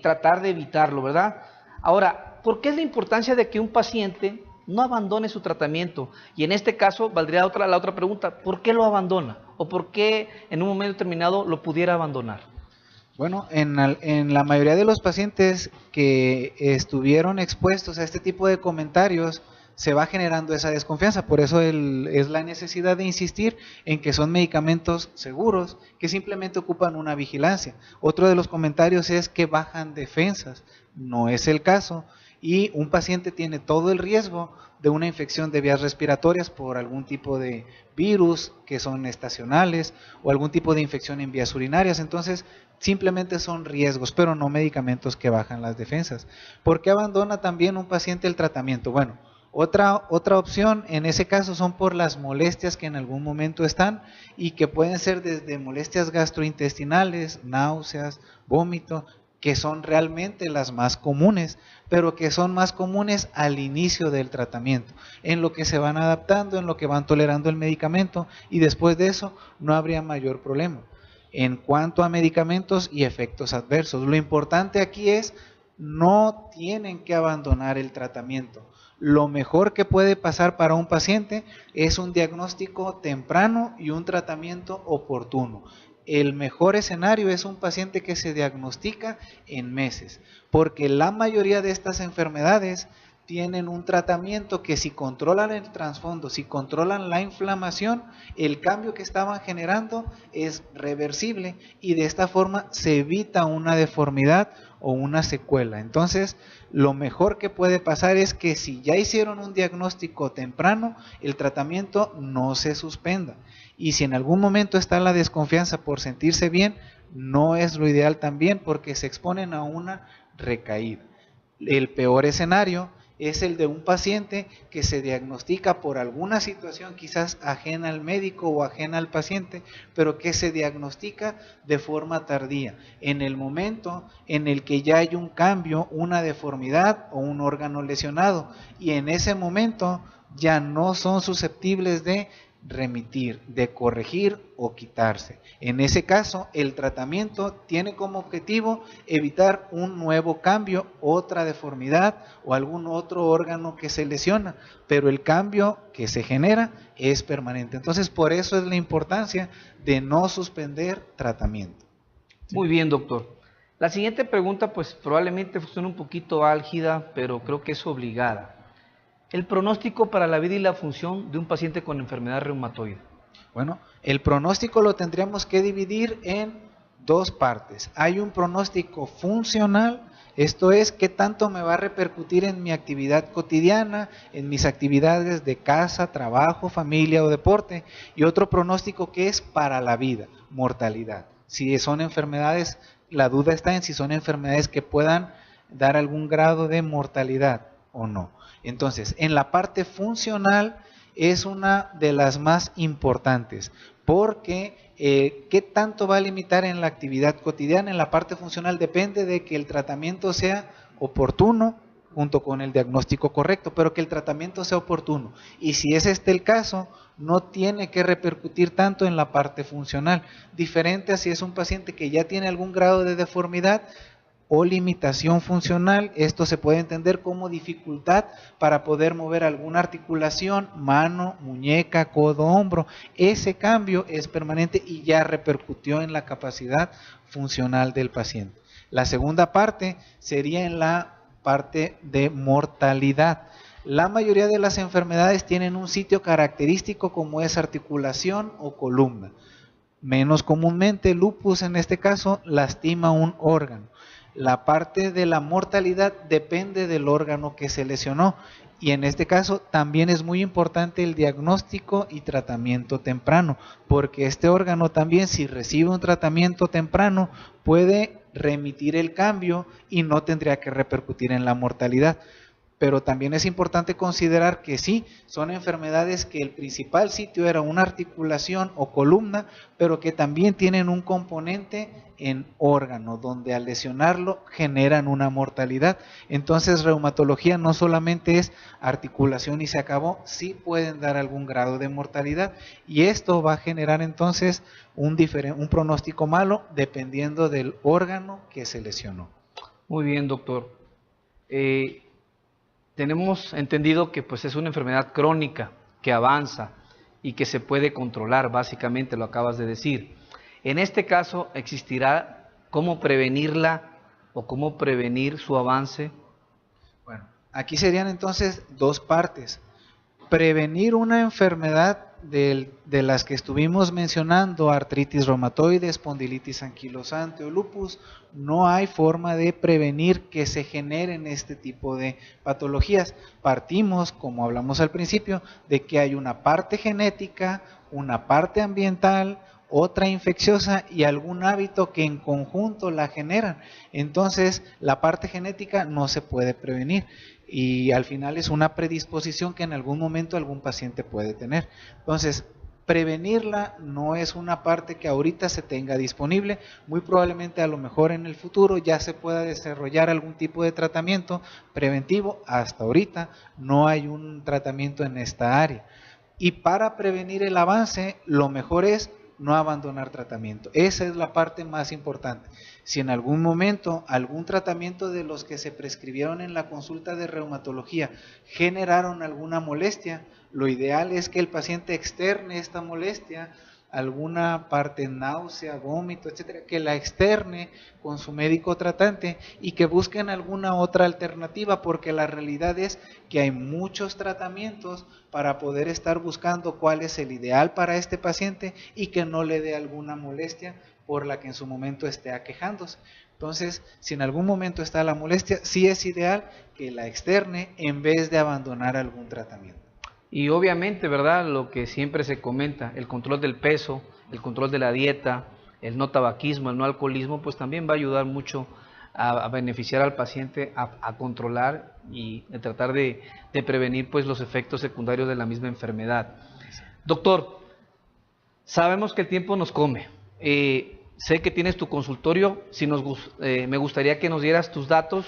A: tratar de evitarlo, ¿verdad? Ahora, ¿por qué es la importancia de que un paciente no abandone su tratamiento? Y en este caso, valdría la otra pregunta, ¿por qué lo abandona? ¿O por qué en un momento determinado lo pudiera abandonar?
B: Bueno, en la mayoría de los pacientes que estuvieron expuestos a este tipo de comentarios, se va generando esa desconfianza. Por eso es la necesidad de insistir en que son medicamentos seguros, que simplemente ocupan una vigilancia. Otro de los comentarios es que bajan defensas. No es el caso. Y un paciente tiene todo el riesgo de una infección de vías respiratorias por algún tipo de virus que son estacionales o algún tipo de infección en vías urinarias. Entonces, simplemente son riesgos, pero no medicamentos que bajan las defensas. ¿Por qué abandona también un paciente el tratamiento? Bueno, otra opción en ese caso son por las molestias que en algún momento están y que pueden ser desde molestias gastrointestinales, náuseas, vómito, que son realmente las más comunes, pero que son más comunes al inicio del tratamiento, en lo que se van adaptando, en lo que van tolerando el medicamento, y después de eso no habría mayor problema. En cuanto a medicamentos y efectos adversos, lo importante aquí es no tienen que abandonar el tratamiento. Lo mejor que puede pasar para un paciente es un diagnóstico temprano y un tratamiento oportuno. El mejor escenario es un paciente que se diagnostica en meses, porque la mayoría de estas enfermedades tienen un tratamiento que si controlan el trasfondo, si controlan la inflamación, el cambio que estaban generando es reversible y de esta forma se evita una deformidad o una secuela. Entonces, lo mejor que puede pasar es que si ya hicieron un diagnóstico temprano, el tratamiento no se suspenda. Y si en algún momento está la desconfianza por sentirse bien, no es lo ideal también porque se exponen a una recaída. El peor escenario es el de un paciente que se diagnostica por alguna situación quizás ajena al médico o ajena al paciente, pero que se diagnostica de forma tardía, en el momento en el que ya hay un cambio, una deformidad o un órgano lesionado, y en ese momento ya no son susceptibles de remitir, de corregir o quitarse. En ese caso, el tratamiento tiene como objetivo evitar un nuevo cambio, otra deformidad o algún otro órgano que se lesiona, pero el cambio que se genera es permanente. Entonces, por eso es la importancia de no suspender tratamiento.
A: ¿Sí? Muy bien, doctor. La siguiente pregunta, pues probablemente suene un poquito álgida, pero creo que es obligada. El pronóstico para la vida y la función de un paciente con enfermedad reumatoide.
B: Bueno, El pronóstico lo tendríamos que dividir en dos partes. Hay un pronóstico funcional, esto es, qué tanto me va a repercutir en mi actividad cotidiana, en mis actividades de casa, trabajo, familia o deporte, y otro pronóstico que es para la vida, mortalidad. Si son enfermedades, la duda está en si son enfermedades que puedan dar algún grado de mortalidad o no. Entonces, en la parte funcional es una de las más importantes, porque qué tanto va a limitar en la actividad cotidiana, en la parte funcional, depende de que el tratamiento sea oportuno junto con el diagnóstico correcto, pero que el tratamiento sea oportuno. Y si es este el caso, no tiene que repercutir tanto en la parte funcional, diferente a si es un paciente que ya tiene algún grado de deformidad o limitación funcional. Esto se puede entender como dificultad para poder mover alguna articulación, mano, muñeca, codo, hombro. Ese cambio es permanente y ya repercutió en la capacidad funcional del paciente. La segunda parte sería en la parte de mortalidad. La mayoría de las enfermedades tienen un sitio característico como es articulación o columna. Menos comúnmente, lupus en este caso lastima un órgano. La parte de la mortalidad depende del órgano que se lesionó y en este caso también es muy importante el diagnóstico y tratamiento temprano, porque este órgano también, si recibe un tratamiento temprano, puede remitir el cambio y no tendría que repercutir en la mortalidad. Pero también es importante considerar que sí, son enfermedades que el principal sitio era una articulación o columna, pero que también tienen un componente en órgano, donde al lesionarlo generan una mortalidad. Entonces, reumatología no solamente es articulación y se acabó, sí pueden dar algún grado de mortalidad, y esto va a generar entonces un pronóstico malo dependiendo del órgano que se lesionó.
A: Muy bien, doctor. Tenemos entendido que pues es una enfermedad crónica que avanza y que se puede controlar, básicamente lo acabas de decir. En este caso, ¿existirá cómo prevenirla o cómo prevenir su avance?
B: Bueno, aquí serían entonces dos partes. Prevenir una enfermedad de las que estuvimos mencionando, artritis reumatoide, espondilitis anquilosante o lupus, no hay forma de prevenir que se generen este tipo de patologías. Partimos, como hablamos al principio, de que hay una parte genética, una parte ambiental, otra infecciosa y algún hábito que en conjunto la generan. Entonces, la parte genética no se puede prevenir y al final es una predisposición que en algún momento algún paciente puede tener. Entonces, prevenirla no es una parte que ahorita se tenga disponible, muy probablemente a lo mejor en el futuro ya se pueda desarrollar algún tipo de tratamiento preventivo. Hasta ahorita no hay un tratamiento en esta área. Y para prevenir el avance, lo mejor es no abandonar tratamiento. Esa es la parte más importante. Si en algún momento algún tratamiento de los que se prescribieron en la consulta de reumatología generaron alguna molestia, lo ideal es que el paciente externe esta molestia, alguna parte, náusea, vómito, etcétera, que la externe con su médico tratante y que busquen alguna otra alternativa, porque la realidad es que hay muchos tratamientos para poder estar buscando cuál es el ideal para este paciente y que no le dé alguna molestia por la que en su momento esté aquejándose. Entonces, si en algún momento está la molestia, sí es ideal que la externe en vez de abandonar algún tratamiento.
A: Y obviamente, ¿verdad? Lo que siempre se comenta, el control del peso, el control de la dieta, el no tabaquismo, el no alcoholismo, pues también va a ayudar mucho a beneficiar al paciente a controlar y a tratar de prevenir pues los efectos secundarios de la misma enfermedad. Doctor, sabemos que el tiempo nos come. Sé que tienes tu consultorio. Me gustaría que nos dieras tus datos,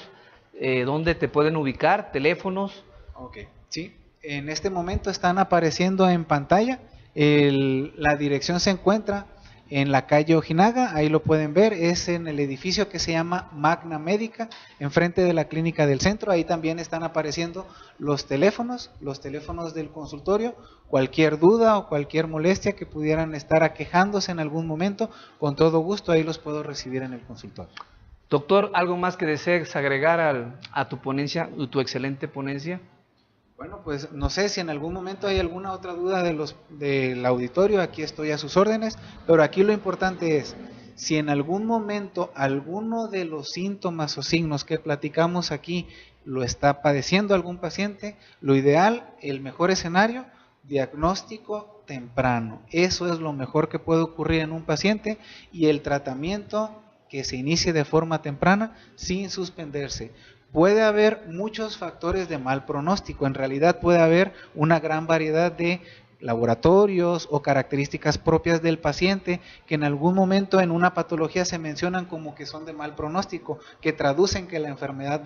A: dónde te pueden ubicar, teléfonos.
B: Ok, sí. En este momento están apareciendo en pantalla. La dirección se encuentra en la calle Ojinaga, ahí lo pueden ver, es en el edificio que se llama Magna Médica, enfrente de la clínica del centro. Ahí también están apareciendo los teléfonos del consultorio. Cualquier duda o cualquier molestia que pudieran estar aquejándose en algún momento, con todo gusto ahí los puedo recibir en el consultorio.
A: Doctor, ¿algo más que desees agregar a tu ponencia, tu excelente ponencia?
B: Bueno, pues no sé si en algún momento hay alguna otra duda del auditorio, aquí estoy a sus órdenes, pero aquí lo importante es, si en algún momento alguno de los síntomas o signos que platicamos aquí lo está padeciendo algún paciente, lo ideal, el mejor escenario, diagnóstico temprano. Eso es lo mejor que puede ocurrir en un paciente y el tratamiento que se inicie de forma temprana sin suspenderse. Puede haber muchos factores de mal pronóstico, en realidad puede haber una gran variedad de laboratorios o características propias del paciente que en algún momento en una patología se mencionan como que son de mal pronóstico, que traducen que la enfermedad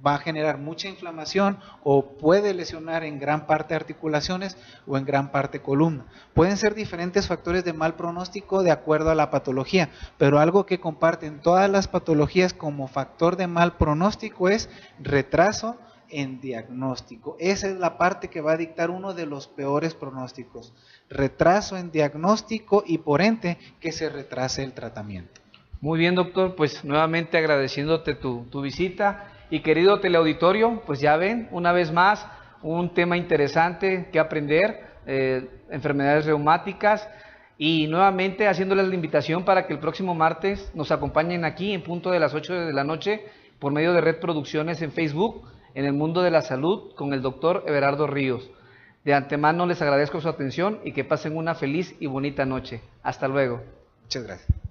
B: va a generar mucha inflamación o puede lesionar en gran parte articulaciones o en gran parte columna. Pueden ser diferentes factores de mal pronóstico de acuerdo a la patología, pero algo que comparten todas las patologías como factor de mal pronóstico es retraso en diagnóstico. Esa es la parte que va a dictar uno de los peores pronósticos. Retraso en diagnóstico y por ende que se retrase el tratamiento.
A: Muy bien, doctor, pues nuevamente agradeciéndote tu visita. Y querido teleauditorio, pues ya ven, una vez más, un tema interesante que aprender, enfermedades reumáticas, y nuevamente haciéndoles la invitación para que el próximo martes nos acompañen aquí en punto de las 8 de la noche por medio de Red Producciones en Facebook, en el mundo de la salud, con el doctor Everardo Ríos. De antemano les agradezco su atención y que pasen una feliz y bonita noche. Hasta luego.
B: Muchas gracias.